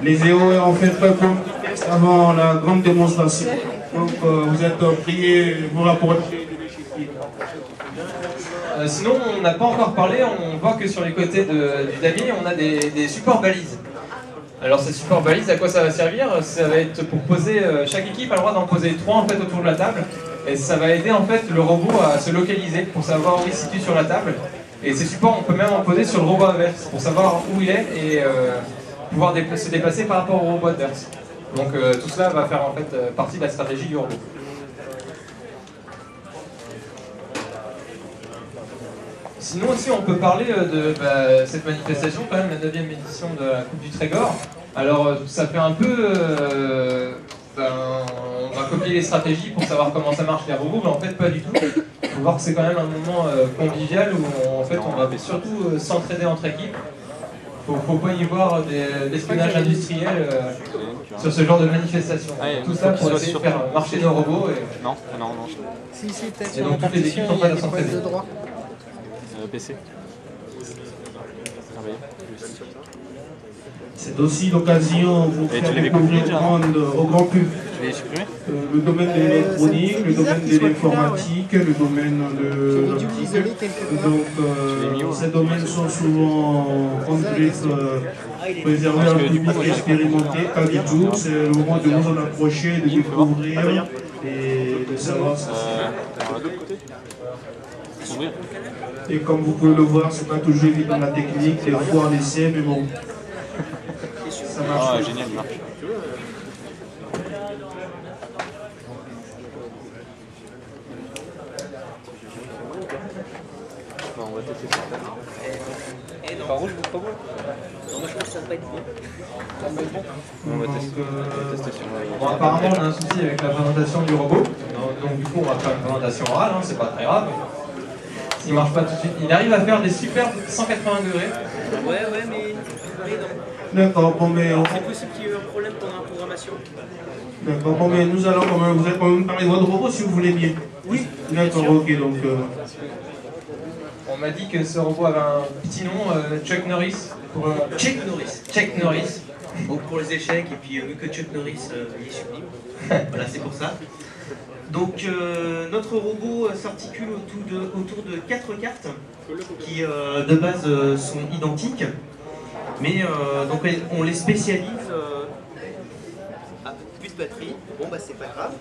Les EO ont fait très bon avant la grande démonstration. Donc vous êtes priés, vous rapportez. Sinon, on n'a pas encore parlé, on voit que sur les côtés du damier, on a des supports balises. Alors ces supports balises, à quoi ça va servir? Ça va être pour poser, chaque équipe a le droit d'en poser 3 en fait autour de la table. Et ça va aider en fait le robot à se localiser pour savoir où il se situe sur la table. Et ces supports, on peut même en poser sur le robot adverse pour savoir où il est et pouvoir se déplacer par rapport au robot adverse. Donc tout cela va faire en fait partie de la stratégie du robot. Sinon aussi on peut parler de cette manifestation, quand même la 9e édition de la Coupe du Trégor. Alors ça fait un peu... on va copier les stratégies pour savoir comment ça marche les robots, mais en fait pas du tout. Il faut voir que c'est quand même un moment convivial où en fait on va surtout s'entraider entre équipes. Faut pas y voir d'espionnage industriel sur ce genre de manifestation. Tout ça pour essayer de faire marcher nos robots. Et... Non. Et donc toutes les équipes sont prêtes à s'entraider. PC. C'est aussi l'occasion de vous faire découvrir au grand public le domaine de l'électronique, le domaine de l'informatique, le domaine de l'optique. Donc ces domaines sont souvent complexes, réservés à un public expérimenté. Kagidjou, c'est le moment de vous en approcher, de découvrir et de savoir ce que c'est. Et comme vous pouvez le voir, c'est pas toujours évident la technique, des fois on essaie, mais bon. Ça marche. Ah, génial, il marche. Bon, on va tester ça. Pas rouge, pas beau? Non, moi je pense que ça va pas être bon. Ça va être bon. On va tester sur le... Bon, apparemment on a un souci avec la présentation du robot. Donc du coup on va faire une présentation orale, hein, c'est pas très grave. Il marche pas tout de suite. Il arrive à faire des superbes 180 degrés. Ouais, mais D'accord, bon, mais c'est possible qu'il y ait eu un problème pendant la programmation. D'accord, bon, mais nous allons vous allez quand même parler de votre robot si vous voulez bien. Oui. D'accord, ok, donc. On m'a dit que ce robot avait un petit nom, Chuck Norris. Chuck Norris. Chuck Norris. Donc pour les échecs, et puis vu que Chuck Norris il est sublime. Voilà, c'est pour ça. Donc notre robot s'articule autour de 4 cartes qui de base sont identiques, mais donc on les spécialise. Ah, plus de batterie, bon bah c'est pas grave.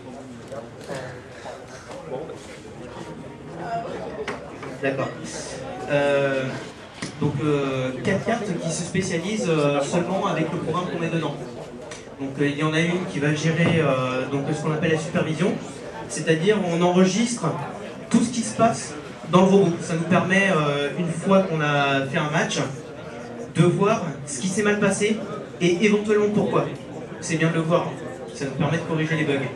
Bon, d'accord. Donc 4 cartes qui se spécialisent seulement avec le programme qu'on met dedans. Donc il y en a une qui va gérer donc, ce qu'on appelle la supervision. C'est-à-dire on enregistre tout ce qui se passe dans le robot. Ça nous permet, une fois qu'on a fait un match, de voir ce qui s'est mal passé et éventuellement pourquoi. C'est bien de le voir, ça nous permet de corriger les bugs.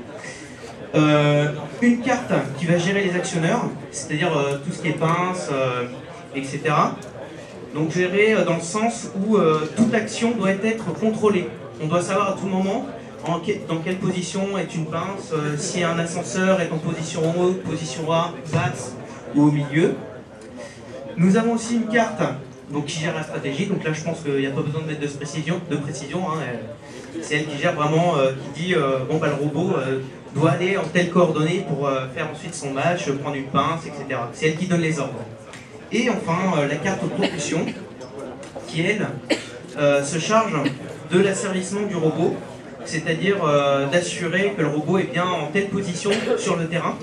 Une carte qui va gérer les actionneurs, c'est-à-dire tout ce qui est pince, etc. Donc gérer dans le sens où toute action doit être contrôlée. On doit savoir à tout moment dans quelle position est une pince, si un ascenseur est en position haute, position basse ou au milieu. Nous avons aussi une carte donc, qui gère la stratégie, donc là je pense qu'il n'y a pas besoin de mettre de précision hein, c'est elle qui gère vraiment, qui dit bon bah le robot doit aller en telle coordonnée pour faire ensuite son match, prendre une pince, etc. C'est elle qui donne les ordres. Et enfin la carte propulsion qui elle se charge de l'asservissement du robot, c'est-à-dire d'assurer que le robot est bien en telle position sur le terrain,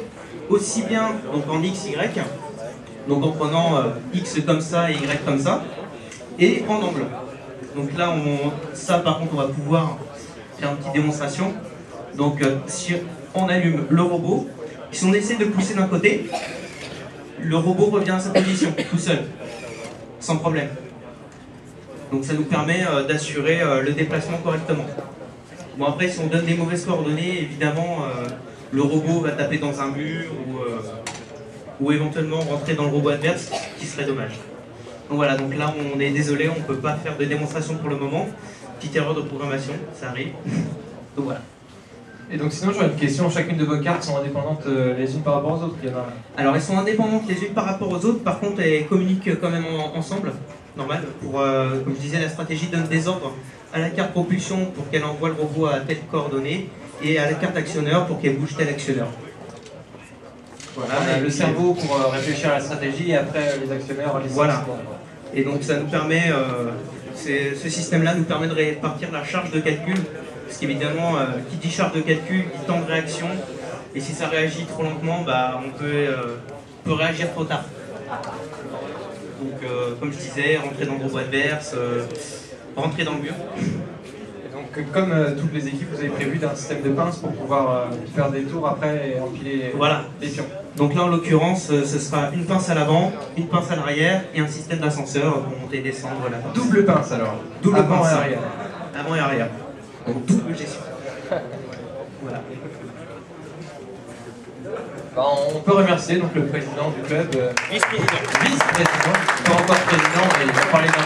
aussi bien donc en X, Y, donc en prenant X comme ça et Y comme ça, et en angle. Donc là, ça par contre, on va pouvoir faire une petite démonstration. Donc si on allume le robot, si on essaie de pousser d'un côté, le robot revient à sa position, tout seul, sans problème. Donc ça nous permet d'assurer le déplacement correctement. Bon après, si on donne des mauvaises coordonnées, évidemment, le robot va taper dans un mur ou éventuellement rentrer dans le robot adverse, ce qui serait dommage. Donc voilà, donc là on est désolé, on ne peut pas faire de démonstration pour le moment. Petite erreur de programmation, ça arrive. Donc voilà. Et donc sinon j'aurais une question, chacune de vos cartes sont indépendantes les unes par rapport aux autres, il y en a... Alors elles sont indépendantes les unes par rapport aux autres, par contre elles communiquent quand même ensemble. normal. Comme je disais, la stratégie donne des ordres à la carte propulsion pour qu'elle envoie le robot à telle coordonnée et à la carte actionneur pour qu'elle bouge tel actionneur. Voilà, on a le cerveau pour réfléchir à la stratégie et après les actionnaires, les voilà. Et donc ça nous permet, ce système-là nous permet de répartir la charge de calcul, parce qu'évidemment, qui dit charge de calcul dit temps de réaction, et si ça réagit trop lentement, bah, on peut réagir trop tard. Donc comme je disais, rentrer dans le robot adverse, rentrer dans le mur. Donc, comme toutes les équipes, vous avez prévu d'un système de pinces pour pouvoir faire des tours après et empiler les pions. Donc là, en l'occurrence, ce sera une pince à l'avant, une pince à l'arrière et un système d'ascenseur pour monter et descendre la pince. Double pince alors. Double pince. Et arrière. Avant et arrière. Donc double gestion. Voilà. Ben, on peut remercier donc, le président du club. Vice-président. Vice-président. Pas encore président, mais il va parler d'un